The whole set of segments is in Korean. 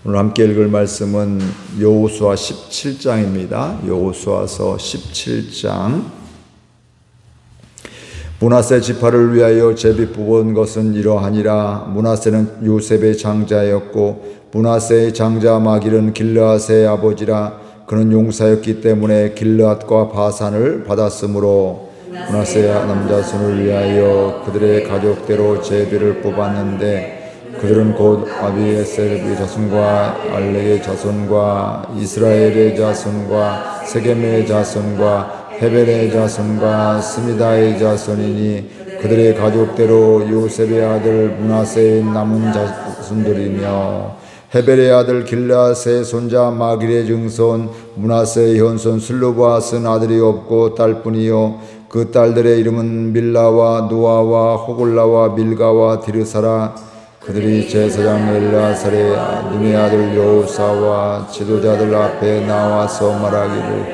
오늘 함께 읽을 말씀은 여호수아 17장입니다. 여호수아서 17장. 므낫세 지파를 위하여 제비 뽑은 것은 이러하니라. 므낫세는 요셉의 장자였고 므낫세의 장자 마길은 길르앗의 아버지라. 그는 용사였기 때문에 길르앗과 바산을 받았으므로 므낫세의 남자손을 위하여 그들의 가족대로 제비를 뽑았는데 그들은 곧 아비에셀의 자손과 알렉의 자손과 이스라엘의 자손과 세겜의 자손과 헤벨의 자손과 스미다의 자손이니 그들의 가족대로 요셉의 아들 므낫세의 남은 자손들이며 헤벨의 아들 길르앗의 손자 마길의 증손 므낫세의 현손 슬로바앗은 아들이 없고 딸뿐이요 그 딸들의 이름은 밀라와 노아와 호글라와 밀가와 디르사라. 그들이 제사장 엘르아살의 눈의 아들 여호사와 지도자들 앞에 나와서 말하기를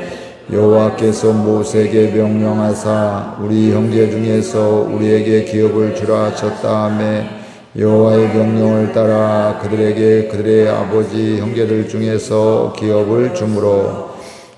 여호와께서 모세에게 명령하사 우리 형제 중에서 우리에게 기업을 주라 하셨다 하매 여호와의 명령을 따라 그들에게 그들의 아버지 형제들 중에서 기업을 주므로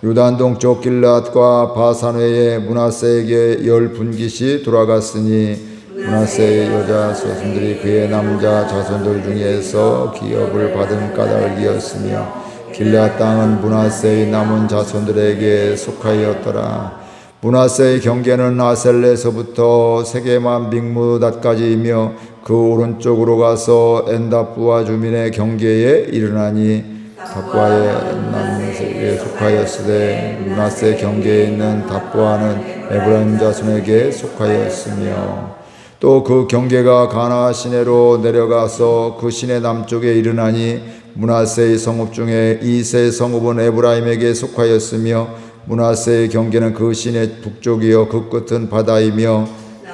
유단 동쪽 길르앗과 바산 외에 므낫세에게 10분깃이 돌아갔으니 므낫세의 여자 자손들이 그의 남자 자손들 중에서 기업을 받은 까닭이었으며 길르앗 땅은 므낫세의 남은 자손들에게 속하였더라. 므낫세의 경계는 아셀레서부터 세게만 믹므닷까지이며 그 오른쪽으로 가서 엔다프와 주민의 경계에 이르나니 답과의 남에게 속하였으되 므낫세 경계에 있는 답과는 에브라임 자손에게 속하였으며 또 그 경계가 가나안 시내로 내려가서 그 시내 남쪽에 이르나니 므낫세의 성읍 중에 이세 성읍은 에브라임에게 속하였으며 므낫세의 경계는 그 시내 북쪽이요 그 끝은 바다이며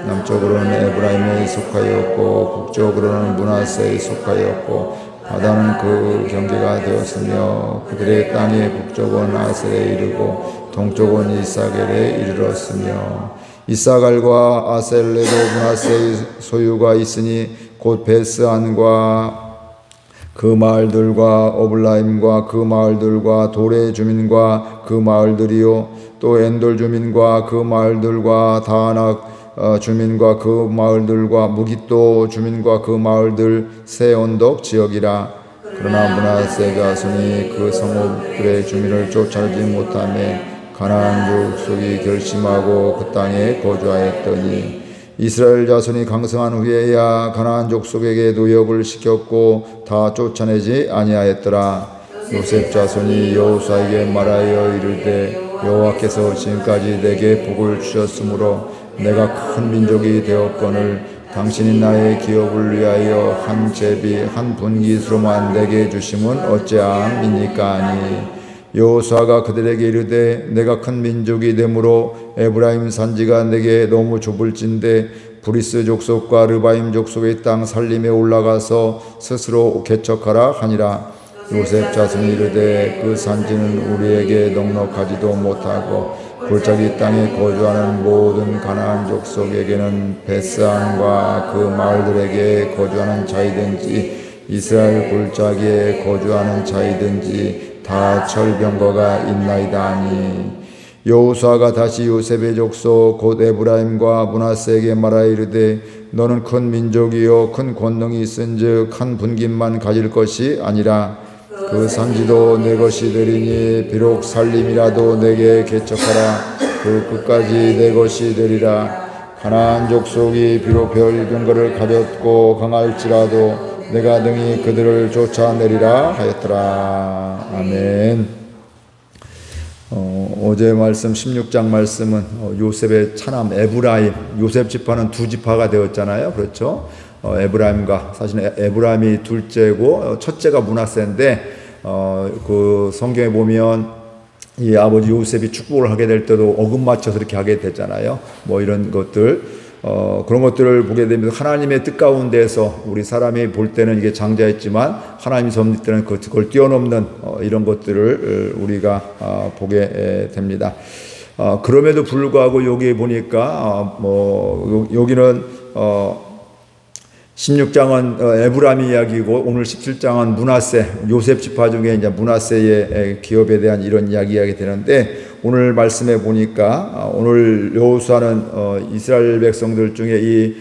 남쪽으로는 에브라임에 속하였고 북쪽으로는 므낫세에 속하였고 바다는 그 경계가 되었으며 그들의 땅의 북쪽은 아셀에 이르고 동쪽은 이사겔에 이르렀으며 이사갈과 아셀레도 므낫세의 소유가 있으니 곧 베스안과 그 마을들과 오블라임과 그 마을들과 도레 주민과 그 마을들이요 또 엔돌 주민과 그 마을들과 다아낙 주민과 그 마을들과 무깃도 주민과 그 마을들 새 언덕 지역이라. 그러나 므낫세 자손이 그 성읍들의 주민을 쫓아내지 못하며 가나안 족속이 결심하고 그 땅에 거주하였더니 이스라엘 자손이 강성한 후에야 가나안 족속에게 노역을 시켰고 다 쫓아내지 아니하였더라. 요셉 자손이 여호수아에게 말하여 이르되 여호와께서 지금까지 내게 복을 주셨으므로 내가 큰 민족이 되었거늘 당신이 나의 기업을 위하여 한 제비 한 분깃으로만 내게 주심은 어찌함이니까 하니 여호수아가 그들에게 이르되 내가 큰 민족이 되므로 에브라임 산지가 내게 너무 좁을진데 브리스 족속과 르바임 족속의 땅 살림에 올라가서 스스로 개척하라 하니라. 요셉 자손이 이르되 그 산지는 우리에게 넉넉하지도 못하고 골짜기 땅에 거주하는 모든 가나안 족속에게는 베스안과 그 마을들에게 거주하는 자이든지 이스라엘 골짜기에 거주하는 자이든지 다 철병거가 있나이다 하니 여호수아가 다시 요셉의 족속 곧 에브라임과 므낫세에게 말하여 이르되 너는 큰 민족이요 큰 권능이 있은즉 한 분깃만 가질 것이 아니라 그 산지도 내 것이 되리니 비록 살림이라도 내게 개척하라. 그 끝까지 내 것이 되리라. 가나안 족속이 비록 별 근거를 가졌고 강할지라도 내가 능히 그들을 쫓아내리라 하였더라. 아멘. 어제 말씀 16장 말씀은 요셉의 차남 에브라임, 요셉 지파는 두 지파가 되었잖아요. 그렇죠? 에브라임과 사실 에브라임이 둘째고 첫째가 므낫세인데 그 성경에 보면 이 아버지 요셉이 축복을 하게 될 때도 어금 맞춰서 이렇게 하게 됐잖아요. 뭐 이런 것들 그런 것들을 보게 되면 하나님의 뜻 가운데서 우리 사람이 볼 때는 이게 장자였지만 하나님이 섭리 때는 그걸 뛰어넘는 이런 것들을 우리가 보게 됩니다. 그럼에도 불구하고 여기 보니까 여기는 16장은 에브라임 이야기고 오늘 17장은 므낫세, 요셉 지파 중에 이제 므낫세의 기업에 대한 이런 이야기가 되는데, 오늘 말씀해 보니까 오늘 여호수아는 이스라엘 백성들 중에 이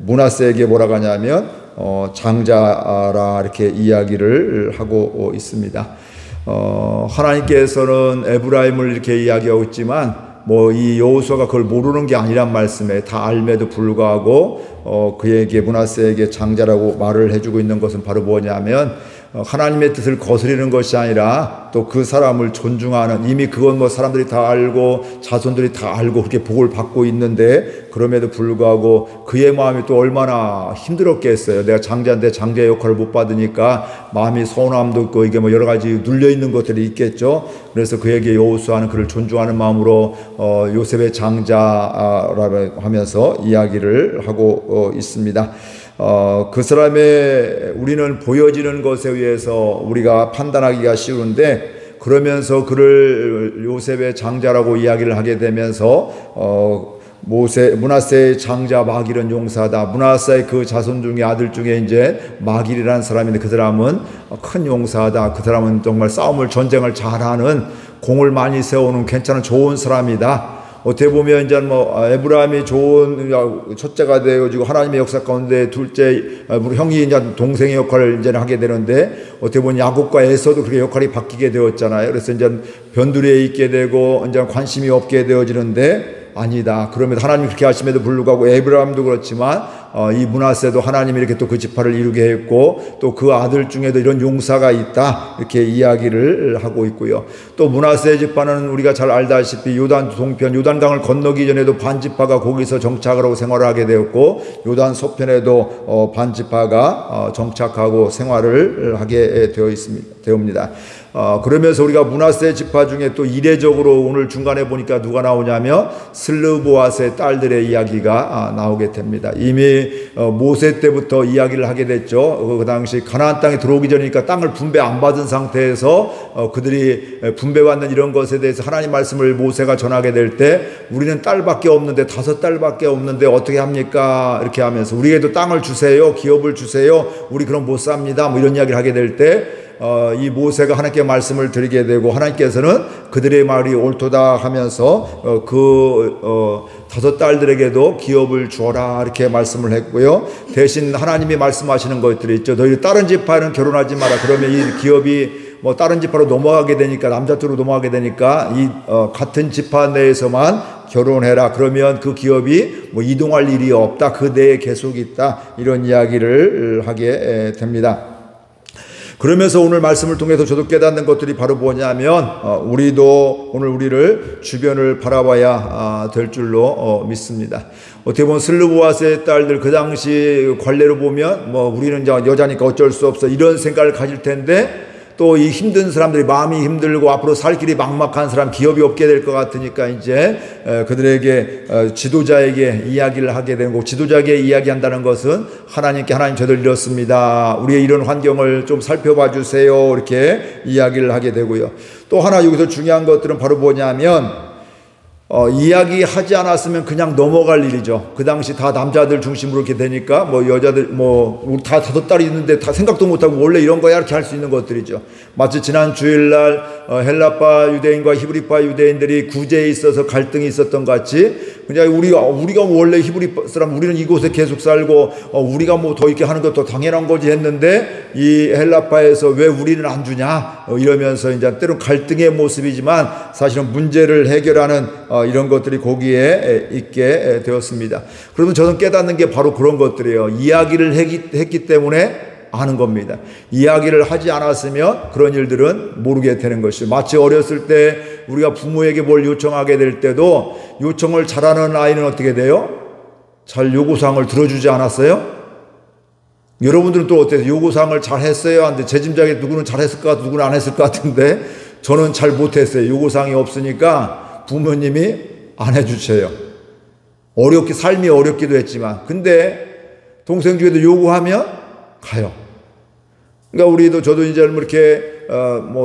므낫세에게 뭐라고 하냐면 장자라 이렇게 이야기를 하고 있습니다. 하나님께서는 에브라임을 이렇게 이야기하고 있지만 이 여호수아가 그걸 모르는 게 아니란 말씀에 다 알매도 불구하고 그에게 므낫세에게 장자라고 말을 해주고 있는 것은 바로 뭐냐면 하나님의 뜻을 거스리는 것이 아니라 또 그 사람을 존중하는, 이미 그건 사람들이 다 알고 자손들이 다 알고 그렇게 복을 받고 있는데 그럼에도 불구하고 그의 마음이 또 얼마나 힘들었겠어요. 내가 장자인데 장자의 역할을 못 받으니까 마음이 서운함도 있고 이게 여러 가지 눌려 있는 것들이 있겠죠. 그래서 그에게 여호수아는 그를 존중하는 마음으로 요셉의 장자라고 하면서 이야기를 하고 있습니다. 그 사람의 우리는 보여지는 것에 의해서 우리가 판단하기가 쉬운데, 그러면서 그를 요셉의 장자라고 이야기를 하게 되면서 므낫세의 장자 마길은 용사다. 므낫세의 그 자손 중에 아들 중에 이제 마길이라는 사람인데 그 사람은 큰 용사다. 그 사람은 정말 전쟁을 잘하는, 공을 많이 세우는 괜찮은 좋은 사람이다. 어떻게 보면 이제 에브라임이 좋은 첫째가 되어지고 하나님의 역사 가운데 둘째, 우리 형이 이제 동생의 역할을 이제 하게 되는데, 어떻게 보면 야곱과 에서도 그렇게 역할이 바뀌게 되었잖아요. 그래서 이제 변두리에 있게 되고 이제 관심이 없게 되어지는데, 아니다. 그러면 하나님이 그렇게 하심에도 불구하고 에브라임도 그렇지만 이 므낫세도 하나님이 이렇게 또 그 지파를 이루게 했고 또 그 아들 중에도 이런 용사가 있다, 이렇게 이야기를 하고 있고요. 또 므낫세 지파는 우리가 잘 알다시피 요단 동편, 요단강을 건너기 전에도 반지파가 거기서 정착을 하고 생활을 하게 되었고, 요단 서편에도 반지파가 정착하고 생활을 하게 되옵니다. 그러면서 우리가 므낫세 지파 중에 또 이례적으로 오늘 중간에 보니까 누가 나오냐면 슬르보아스의 딸들의 이야기가 나오게 됩니다. 이미 모세 때부터 이야기를 하게 됐죠. 그 당시 가나안 땅에 들어오기 전이니까 땅을 분배 안 받은 상태에서 그들이 분배받는 이런 것에 대해서 하나님 말씀을 모세가 전하게 될 때, 우리는 딸밖에 없는데 5딸밖에 없는데 어떻게 합니까? 이렇게 하면서 우리에게도 땅을 주세요, 기업을 주세요, 우리 그럼 못 삽니다, 이런 이야기를 하게 될 때 이 모세가 하나님께 말씀을 드리게 되고, 하나님께서는 그들의 말이 옳도다 하면서 5딸들에게도 기업을 주어라 이렇게 말씀을 했고요. 대신 하나님이 말씀하시는 것들이 있죠. 너희 다른 지파는 결혼하지 마라. 그러면 이 기업이 다른 지파로 넘어가게 되니까, 남자 쪽으로 넘어가게 되니까 이 같은 지파 내에서만 결혼해라. 그러면 그 기업이 이동할 일이 없다, 그 내에 계속 있다, 이런 이야기를 하게 됩니다. 그러면서 오늘 말씀을 통해서 저도 깨닫는 것들이 바로 뭐냐면 우리도 오늘 우리를 주변을 바라봐야 될 줄로 믿습니다. 어떻게 보면 슬르보아스의 딸들, 그 당시 관례로 보면 우리는 이제 여자니까 어쩔 수 없어 이런 생각을 가질 텐데, 또 이 힘든 사람들이 마음이 힘들고 앞으로 살 길이 막막한 사람, 기업이 없게 될 것 같으니까 이제 그들에게 지도자에게 이야기를 하게 되고, 지도자에게 이야기한다는 것은 하나님 저들 이렇습니다, 우리의 이런 환경을 좀 살펴봐 주세요, 이렇게 이야기를 하게 되고요. 또 하나 여기서 중요한 것들은 바로 뭐냐면 이야기하지 않았으면 그냥 넘어갈 일이죠. 그 당시 다 남자들 중심으로 이렇게 되니까 여자들 우리 다 5딸이 있는데 다 생각도 못하고 원래 이런 거야 이렇게 할 수 있는 것들이죠. 마치 지난 주일날 헬라파 유대인과 히브리파 유대인들이 구제에 있어서 갈등이 있었던 것 같이, 그냥 우리가 원래 히브리 사람, 우리는 이곳에 계속 살고 우리가 더 이렇게 하는 것도 당연한 거지 했는데, 이 헬라파에서 왜 우리는 안 주냐 이러면서 이제 때론 갈등의 모습이지만 사실은 문제를 해결하는 이런 것들이 거기에 있게 되었습니다. 그러면 저는 깨닫는 게 바로 그런 것들이에요. 이야기를 했기 때문에 아는 겁니다. 이야기를 하지 않았으면 그런 일들은 모르게 되는 것이죠. 마치 어렸을 때 우리가 부모에게 뭘 요청하게 될 때도 요청을 잘하는 아이는 어떻게 돼요? 잘 요구사항을 들어주지 않았어요? 여러분들은 또 어때요? 요구사항을 잘 했어요? 근데 제 짐작에 누구는 잘했을 것 같고 누구는 안 했을 것 같은데, 저는 잘 못했어요. 요구사항이 없으니까 부모님이 안 해주세요. 삶이 어렵기도 했지만. 근데 동생 중에도 요구하면 가요. 그러니까 저도 이제 이렇게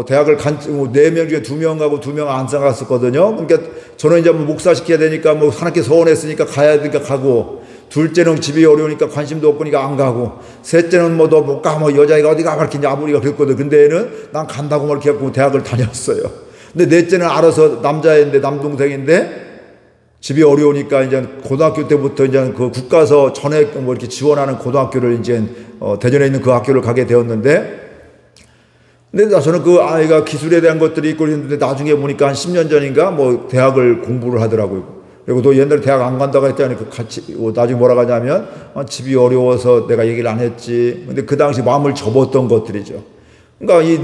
대학을 4명 중에 2명 가고 2명 안 갔었거든요. 그러니까 저는 이제 목사 시켜야 되니까 하나님께 서원했으니까 가야 되니까 가고, 둘째는 집이 어려우니까 관심도 없으니까 안 가고, 셋째는 뭐 너 못 가, 뭐 여자애가 어디 가, 이렇게 이제 아버지가 그랬거든. 근데 얘는 난 간다고 막 이렇게 하고 대학을 다녔어요. 근데 넷째는 알아서 남자애인데, 남동생인데, 집이 어려우니까 이제 고등학교 때부터 이제 그 국가서 전액 뭐 이렇게 지원하는 고등학교를 이제 대전에 있는 그 학교를 가게 되었는데, 근데 저는 그 아이가 기술에 대한 것들이 있고 있는데 나중에 보니까 한 10년 전인가 뭐 대학을 공부를 하더라고요. 그리고 또 옛날에 대학 안 간다고 했더니 그 같이 나중에 뭐라고 하냐면 집이 어려워서 내가 얘기를 안 했지. 근데 그 당시 마음을 접었던 것들이죠. 그러니까 이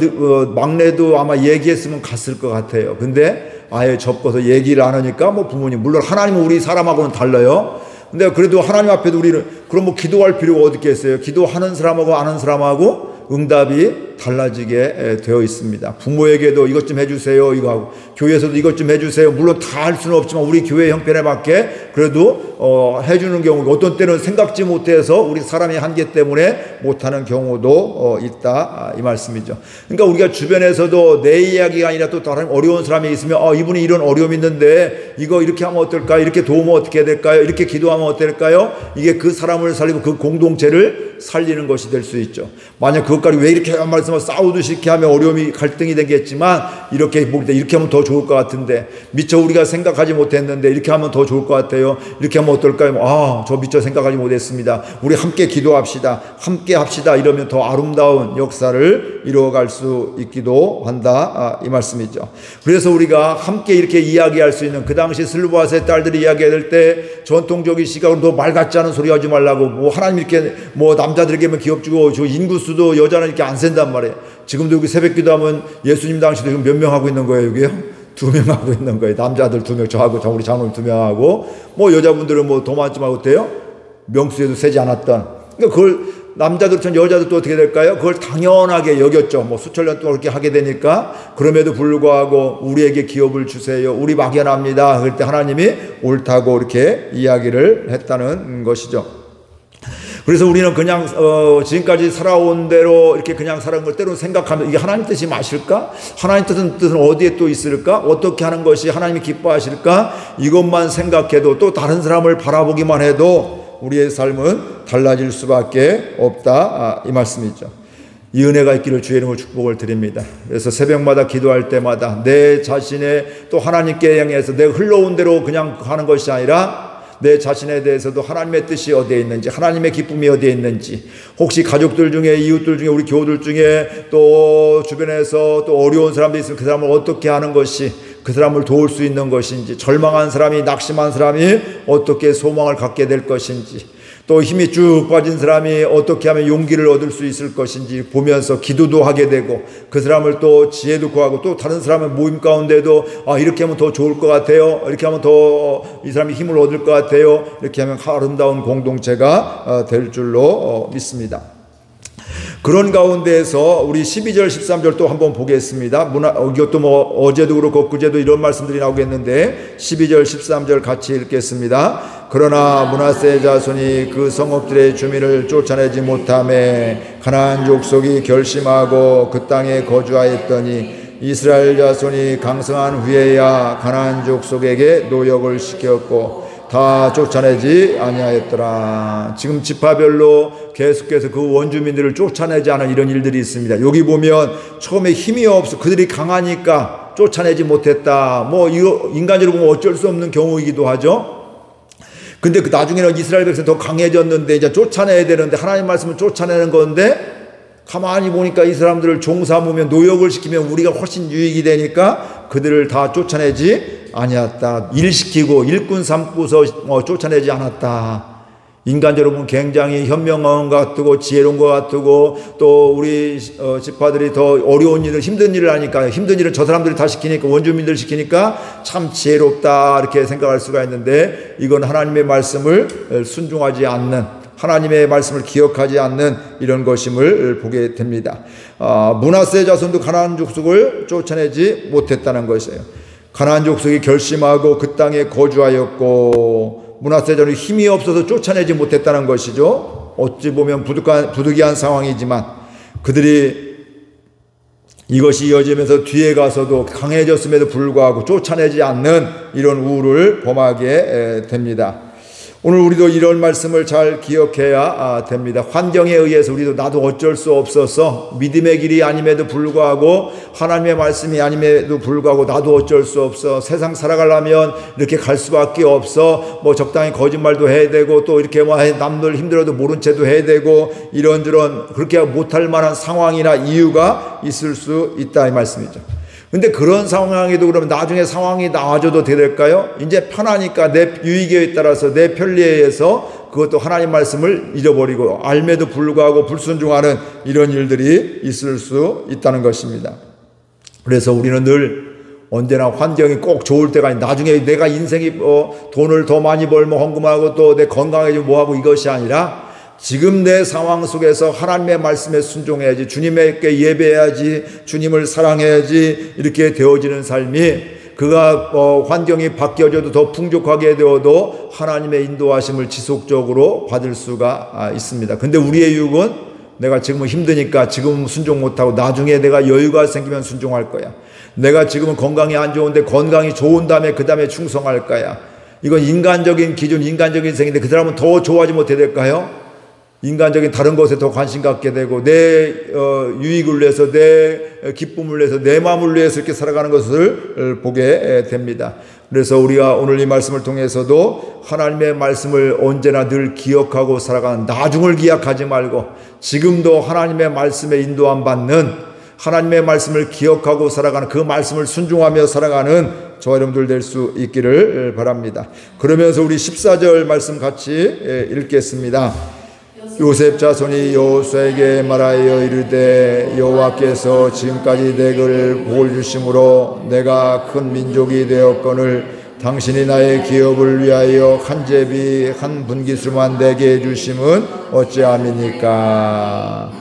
막내도 아마 얘기했으면 갔을 것 같아요. 근데 아예 접고서 얘기를 안 하니까 뭐 부모님, 물론 하나님은 우리 사람하고는 달라요. 근데 그래도 하나님 앞에도 우리는 그럼 뭐 기도할 필요가 어디 있겠어요? 기도하는 사람하고 안 하는 사람하고 응답이 달라지게 되어 있습니다. 부모에게도 이것 좀 해주세요 이거 하고, 교회에서도 이것 좀 해주세요. 물론 다 할 수는 없지만 우리 교회 형편에 맞게 그래도 해주는 경우, 어떤 때는 생각지 못해서 우리 사람의 한계 때문에 못하는 경우도 있다, 이 말씀이죠. 그러니까 우리가 주변에서도 내 이야기가 아니라 또 다른 어려운 사람이 있으면 이분이 이런 어려움이 있는데 이거 이렇게 하면 어떨까요? 이렇게 도우면 어떻게 될까요? 이렇게 기도하면 어떨까요? 이게 그 사람을 살리고 그 공동체를 살리는 것이 될 수 있죠. 만약 그것까지 왜 이렇게 한 말씀을 싸우듯이 이렇게 하면 어려움이 갈등이 되겠지만, 이렇게 하면 더 좋을 것 같은데, 미처 우리가 생각하지 못했는데 이렇게 하면 더 좋을 것 같아요. 이렇게 하면 어떨까요? 저 미처 생각하지 못했습니다. 우리 함께 기도합시다. 함께 합시다. 이러면 더 아름다운 역사를 이루어갈 수 있기도 한다, 이 말씀이죠. 그래서 우리가 함께 이렇게 이야기할 수 있는, 그 당시 슬로바스의 딸들이 이야기할 때 전통적인 시각으로 더 말 같지 않은 소리 하지 말라고, 뭐 하나님 이렇게 뭐 남자들에게만 기업 주고 저 인구수도 여자는 이렇게 안 센단 말이에요. 지금도 여기 새벽기도 하면 예수님 당시도 지금 몇 명 하고 있는 거예요, 여기요? 2명 하고 있는 거예요. 남자들 2명, 저하고 우리 장로님 2명 하고, 뭐 여자분들은 뭐 더 많지만 어때요? 명수에도 세지 않았던. 그러니까 그걸 남자들처럼 여자들도 어떻게 될까요? 그걸 당연하게 여겼죠. 뭐 수천 년 동안 그렇게 하게 되니까. 그럼에도 불구하고 우리에게 기업을 주세요. 우리 막연합니다. 그럴 때 하나님이 옳다고 이렇게 이야기를 했다는 것이죠. 그래서 우리는 그냥 지금까지 살아온 대로 이렇게 그냥 살아온 걸 때로는 생각하면, 이게 하나님 뜻이 맞을까? 하나님 뜻은 어디에 또 있을까? 어떻게 하는 것이 하나님이 기뻐하실까? 이것만 생각해도, 또 다른 사람을 바라보기만 해도 우리의 삶은 달라질 수밖에 없다, 이 말씀이죠. 이 은혜가 있기를 주의 이름으로 축복을 드립니다. 그래서 새벽마다 기도할 때마다 내 자신의 또 하나님께 향해서 내가 흘러온 대로 그냥 하는 것이 아니라 내 자신에 대해서도 하나님의 뜻이 어디에 있는지, 하나님의 기쁨이 어디에 있는지, 혹시 가족들 중에, 이웃들 중에, 우리 교우들 중에 또 주변에서 또 어려운 사람들이 있으면 그 사람을 어떻게 하는 것이, 그 사람을 도울 수 있는 것인지, 절망한 사람이, 낙심한 사람이 어떻게 소망을 갖게 될 것인지, 또 힘이 쭉 빠진 사람이 어떻게 하면 용기를 얻을 수 있을 것인지 보면서 기도도 하게 되고, 그 사람을 또 지혜도 구하고, 또 다른 사람의 모임 가운데도 이렇게 하면 더 좋을 것 같아요, 이렇게 하면 더 이 사람이 힘을 얻을 것 같아요, 이렇게 하면 아름다운 공동체가 될 줄로 믿습니다. 그런 가운데에서 우리 12절 13절 또 한번 보겠습니다. 이것도 뭐 어제도 그렇고 그제도 이런 말씀들이 나오겠는데 12절 13절 같이 읽겠습니다. 그러나 므낫세 자손이 그 성읍들의 주민을 쫓아내지 못하매 가나안 족속이 결심하고 그 땅에 거주하였더니 이스라엘 자손이 강성한 후에야 가나안 족속에게 노역을 시켰고 다 쫓아내지 아니하였더라. 지금 지파별로 계속해서 그 원주민들을 쫓아내지 않은 이런 일들이 있습니다. 여기 보면 처음에 힘이 없어, 그들이 강하니까 쫓아내지 못했다. 뭐 이거 인간적으로 보면 어쩔 수 없는 경우이기도 하죠. 근데 그 나중에는 이스라엘 백성이 더 강해졌는데 이제 쫓아내야 되는데, 하나님 말씀은 쫓아내는 건데 가만히 보니까 이 사람들을 종 삼으면, 노역을 시키면 우리가 훨씬 유익이 되니까 그들을 다 쫓아내지 아니었다. 일시키고 일꾼 삼고서 쫓아내지 않았다. 인간적으로 보면 굉장히 현명한 것 같고 지혜로운 것 같고, 또 우리 지파들이 더 어려운 일을, 힘든 일을 하니까, 힘든 일은 저 사람들이 다 시키니까, 원주민들 시키니까 참 지혜롭다 이렇게 생각할 수가 있는데, 이건 하나님의 말씀을 순종하지 않는, 하나님의 말씀을 기억하지 않는 이런 것임을 보게 됩니다. 므낫세 자손도 가나안 족속을 쫓아내지 못했다는 것이에요. 가나안 족속이 결심하고 그 땅에 거주하였고, 므낫세 자손이 힘이 없어서 쫓아내지 못했다는 것이죠. 어찌 보면 부득이한 상황이지만 그들이 이것이 이어지면서 뒤에 가서도 강해졌음에도 불구하고 쫓아내지 않는 이런 우를 범하게 됩니다. 오늘 우리도 이런 말씀을 잘 기억해야 됩니다. 환경에 의해서 우리도 나도 어쩔 수 없어서 믿음의 길이 아님에도 불구하고 하나님의 말씀이 아님에도 불구하고 나도 어쩔 수 없어. 세상 살아가려면 이렇게 갈 수밖에 없어. 뭐 적당히 거짓말도 해야 되고 또 이렇게 뭐 남들 힘들어도 모른 채도 해야 되고 이런저런 그렇게 못할 만한 상황이나 이유가 있을 수 있다 이 말씀이죠. 근데 그런 상황에도 그러면 나중에 상황이 나아져도 어떻게 될까요? 이제 편하니까 내 유익에 따라서 내 편리에 의해서 그것도 하나님 말씀을 잊어버리고 알매도 불구하고 불순종하는 이런 일들이 있을 수 있다는 것입니다. 그래서 우리는 늘 언제나 환경이 꼭 좋을 때가 아니 나중에 내가 인생이 돈을 더 많이 벌면 헌금하고 또 내 건강해지면 뭐하고 이것이 아니라 지금 내 상황 속에서 하나님의 말씀에 순종해야지, 주님에게 예배해야지, 주님을 사랑해야지 이렇게 되어지는 삶이 그가 환경이 바뀌어져도 더 풍족하게 되어도 하나님의 인도하심을 지속적으로 받을 수가 있습니다. 근데 우리의 유혹은 내가 지금은 힘드니까 지금은 순종 못하고 나중에 내가 여유가 생기면 순종할 거야. 내가 지금은 건강이 안 좋은데 건강이 좋은 다음에 그 다음에 충성할 거야. 이건 인간적인 기준, 인간적인 생인데 그 사람은 더 좋아지면 어떻게 될까요? 인간적인 다른 것에 더 관심 갖게 되고 내 유익을 위해서 내 기쁨을 위해서 내 마음을 위해서 이렇게 살아가는 것을 보게 됩니다. 그래서 우리가 오늘 이 말씀을 통해서도 하나님의 말씀을 언제나 늘 기억하고 살아가는 나중을 기약하지 말고 지금도 하나님의 말씀에 인도함 받는 하나님의 말씀을 기억하고 살아가는 그 말씀을 순종하며 살아가는 저와 여러분들 될 수 있기를 바랍니다. 그러면서 우리 14절 말씀 같이 읽겠습니다. 요셉 자손이 여호수아에게 말하여 이르되 여호와께서 지금까지 내게 복을 주심으로 내가 큰 민족이 되었거늘 당신이 나의 기업을 위하여 한 제비 한 분깃술만 내게 주심은 어찌함이니까.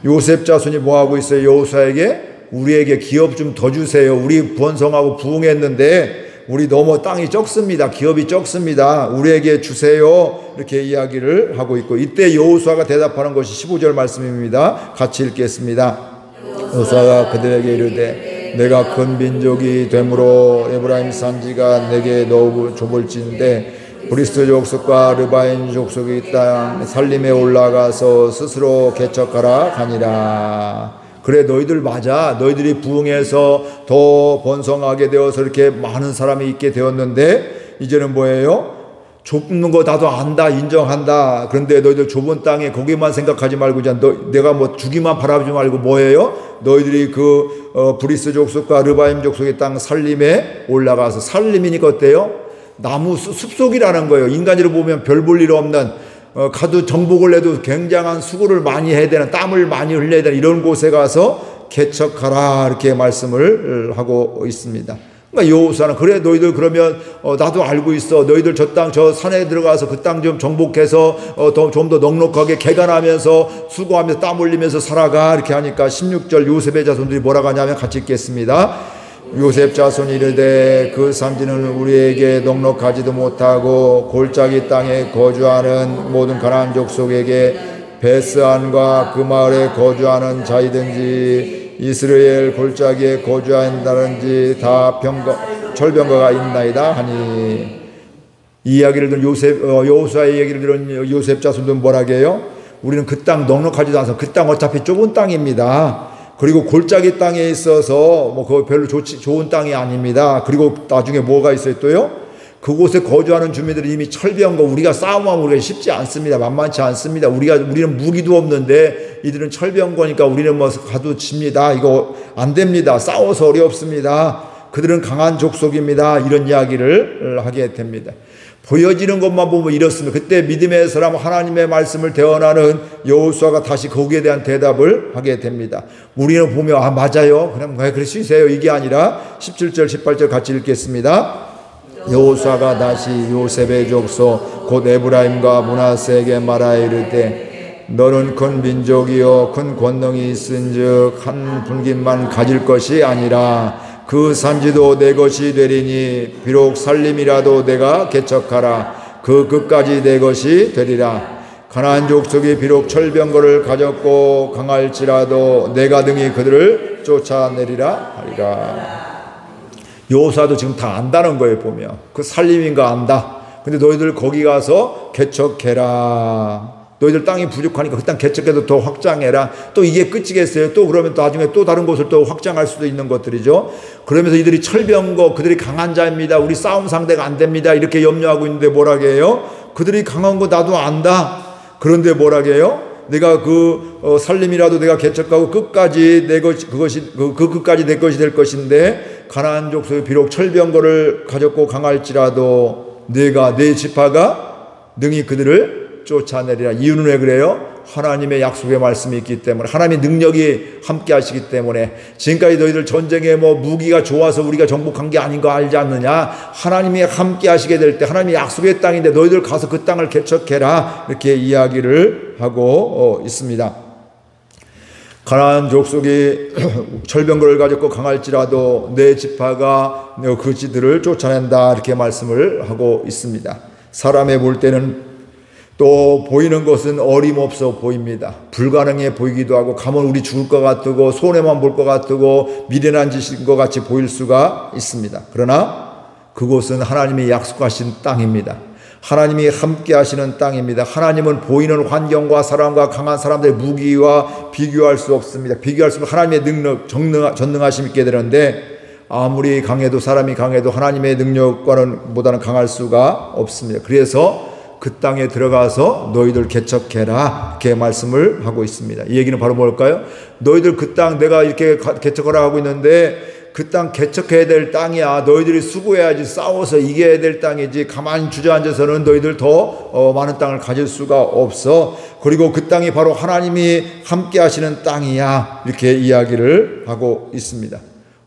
요셉 자손이 뭐하고 있어요? 여호수아에게 우리에게 기업 좀 더 주세요. 우리 번성하고 부흥했는데 우리 너무 땅이 적습니다. 기업이 적습니다. 우리에게 주세요. 이렇게 이야기를 하고 있고 이때 여호수아가 대답하는 것이 15절 말씀입니다. 같이 읽겠습니다. 여호수아가 그들에게 이르되 내가 큰 민족이 되므로 에브라임 산지가 내게 너무 좁을진데 브리스 족속과 르바인 족속의 땅 살림에 올라가서 스스로 개척하라 하니라. 그래 너희들 맞아. 너희들이 부흥해서 더 번성하게 되어서 이렇게 많은 사람이 있게 되었는데 이제는 뭐예요? 좁은 거 나도 안다, 인정한다. 그런데 너희들 좁은 땅에 거기만 생각하지 말고 내가 뭐 주기만 바라보지 말고 뭐예요? 너희들이 그 브리스 족속과 르바임 족속의 땅 살림에 올라가서 살림이니까 어때요? 나무 숲속이라는 거예요. 인간으로 보면 별 볼 일 없는 가도 정복을 해도 굉장한 수고를 많이 해야 되는 땀을 많이 흘려야 되는 이런 곳에 가서 개척하라 이렇게 말씀을 하고 있습니다. 그러니까 여호수아는 그래 너희들 그러면 나도 알고 있어. 너희들 저 땅 저 산에 들어가서 그 땅 좀 정복해서 좀 더 넉넉하게 개간하면서 수고하면서 땀 흘리면서 살아가 이렇게 하니까 16절 요셉의 자손들이 뭐라고 하냐면 같이 읽겠습니다. 요셉 자손이 이르되 그 산지는 우리에게 넉넉하지도 못하고 골짜기 땅에 거주하는 모든 가나안 족속에게 베스안과 그 마을에 거주하는 자이든지 이스라엘 골짜기에 거주한다든지 다 철병거가 있나이다 하니. 이 이야기를 들은 여호수아의 얘기를 들은 요셉 자손들은 뭐라고 해요? 우리는 그 땅 넉넉하지도 않아서 그 땅 어차피 좁은 땅입니다. 그리고 골짜기 땅에 있어서 뭐 그거 별로 좋은 땅이 아닙니다. 그리고 나중에 뭐가 있어요 또요? 그곳에 거주하는 주민들은 이미 철병거 우리가 싸움하면 우리가 쉽지 않습니다. 만만치 않습니다. 우리는 무기도 없는데 이들은 철병거니까 우리는 뭐 가도 집니다. 이거 안 됩니다. 싸워서 어렵습니다. 그들은 강한 족속입니다. 이런 이야기를 하게 됩니다. 보여지는 것만 보면 이렇습니다. 그때 믿음의 사람 하나님의 말씀을 대언하는 여호수아가 다시 거기에 대한 대답을 하게 됩니다. 우리는 보면 맞아요. 그럼 왜 그럴 수 있어요? 이게 아니라 17절 18절 같이 읽겠습니다. 여호수아가 다시 요셉의 족속 곧 에브라임과 므낫세에게 말하여 이르되 너는 큰 민족이요 큰 권능이 있은즉 한 분깃만 가질 것이 아니라 그 산지도 내 것이 되리니 비록 살림이라도 내가 개척하라 그 끝까지 내 것이 되리라. 가나안 족속이 비록 철병거를 가졌고 강할지라도 내가 등이 그들을 쫓아내리라 하리라. 여호수아도 지금 다 안다는 거예요. 보면 그 살림인가 안다. 근데 너희들 거기 가서 개척해라. 너희들 땅이 부족하니까 그 땅 개척해서 더 확장해라. 또 이게 끝이겠어요? 또 그러면 또 나중에 또 다른 곳을 또 확장할 수도 있는 것들이죠. 그러면서 이들이 철병거, 그들이 강한 자입니다. 우리 싸움 상대가 안 됩니다. 이렇게 염려하고 있는데 뭐라고 해요? 그들이 강한 거 나도 안다. 그런데 뭐라고 해요? 내가 살림이라도 내가 개척하고 끝까지 내 것이, 끝까지 내 것이 될 것인데, 가나안 족속이 비록 철병거를 가졌고 강할지라도 내가, 내 지파가 능히 그들을 쫓아내리라. 이유는 왜 그래요? 하나님의 약속의 말씀이 있기 때문에, 하나님의 능력이 함께 하시기 때문에. 지금까지 너희들 전쟁에 무기가 좋아서 우리가 정복한 게 아닌 거 알지 않느냐? 하나님이 함께 하시게 될 때, 하나님의 약속의 땅인데 너희들 가서 그 땅을 개척해라. 이렇게 이야기를 하고 있습니다. 가나안 족속이 철병거를 가졌고 강할지라도 내 지파가 그 지들을 쫓아낸다. 이렇게 말씀을 하고 있습니다. 사람의 볼 때는 또 보이는 것은 어림없어 보입니다. 불가능해 보이기도 하고, 가면 우리 죽을 것 같고, 손해만 볼 것 같고, 미련한 짓인 것 같이 보일 수가 있습니다. 그러나 그곳은 하나님이 약속하신 땅입니다. 하나님이 함께 하시는 땅입니다. 하나님은 보이는 환경과 사람과 강한 사람들의 무기와 비교할 수 없습니다. 비교할 수 없는 하나님의 능력, 전능하심 있게 되는데, 아무리 강해도, 사람이 강해도 하나님의 능력과는 보다는 강할 수가 없습니다. 그래서 그 땅에 들어가서 너희들 개척해라. 이렇게 말씀을 하고 있습니다. 이 얘기는 바로 뭘까요? 너희들 그 땅 내가 이렇게 개척하라 하고 있는데 그 땅 개척해야 될 땅이야. 너희들이 수고해야지, 싸워서 이겨야 될 땅이지, 가만히 주저앉아서는 너희들 더 많은 땅을 가질 수가 없어. 그리고 그 땅이 바로 하나님이 함께 하시는 땅이야. 이렇게 이야기를 하고 있습니다.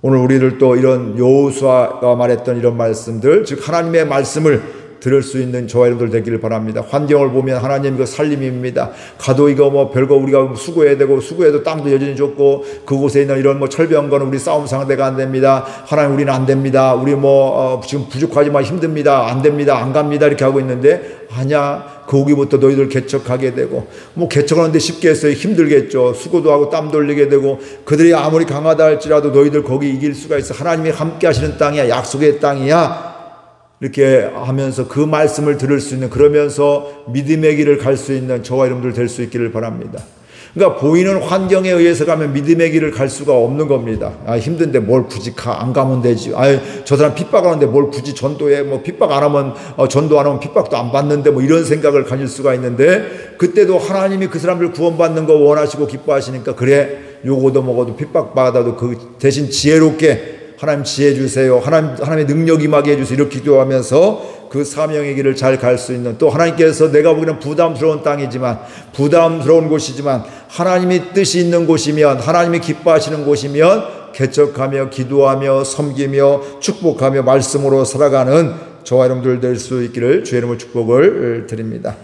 오늘 우리를 또 이런 여호수아가 말했던 이런 말씀들, 즉 하나님의 말씀을 들을 수 있는 저와 여러분들 되기를 바랍니다. 환경을 보면 하나님 이거 살림입니다. 가도 이거 별거 우리가 수고해야 되고, 수고해도 땅도 여전히 좋고, 그곳에 있는 이런 철병거는 우리 싸움 상대가 안 됩니다. 하나님 우리는 안 됩니다. 우리 지금 부족하지만 힘듭니다. 안 됩니다. 안 갑니다. 이렇게 하고 있는데, 아니야. 거기부터 너희들 개척하게 되고, 개척하는데 쉽게 했어요. 힘들겠죠. 수고도 하고 땀 돌리게 되고, 그들이 아무리 강하다 할지라도 너희들 거기 이길 수가 있어. 하나님이 함께 하시는 땅이야. 약속의 땅이야. 이렇게 하면서 그 말씀을 들을 수 있는, 그러면서 믿음의 길을 갈 수 있는 저와 여러분들 될 수 있기를 바랍니다. 그러니까 보이는 환경에 의해서 가면 믿음의 길을 갈 수가 없는 겁니다. 힘든데 뭘 굳이 안 가면 되지. 저 사람 핍박하는데 뭘 굳이 전도해. 핍박 안 하면, 전도 안 하면 핍박도 안 받는데 이런 생각을 가질 수가 있는데, 그때도 하나님이 그 사람들 구원받는 거 원하시고 기뻐하시니까, 그래, 요거도 먹어도 핍박 받아도 그 대신 지혜롭게 하나님 지혜 주세요. 하나님의 능력 임하게 해주세요. 이렇게 기도하면서 그 사명의 길을 잘 갈 수 있는, 또 하나님께서 내가 보기에는 부담스러운 땅이지만, 부담스러운 곳이지만 하나님이 뜻이 있는 곳이면, 하나님이 기뻐하시는 곳이면 개척하며 기도하며 섬기며 축복하며 말씀으로 살아가는 저와 여러분들 될 수 있기를 주의 이름으로 축복을 드립니다.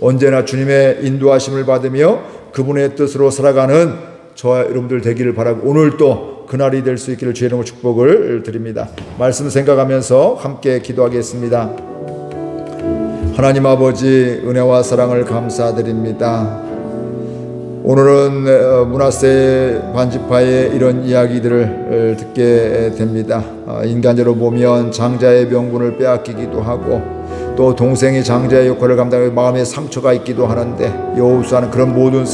언제나 주님의 인도하심을 받으며 그분의 뜻으로 살아가는 저와 여러분들 되기를 바라고, 오늘 또 그날이 될 수 있기를 주의 이름으로 축복을 드립니다. 말씀 생각하면서 함께 기도하겠습니다. 하나님 아버지, 은혜와 사랑을 감사드립니다. 오늘은 므낫세 반지파의 이런 이야기들을 듣게 됩니다. 인간적으로 보면 장자의 명분을 빼앗기기도 하고, 또 동생이 장자의 역할을 감당하고 마음에 상처가 있기도 하는데, 여호수아는 그런 모든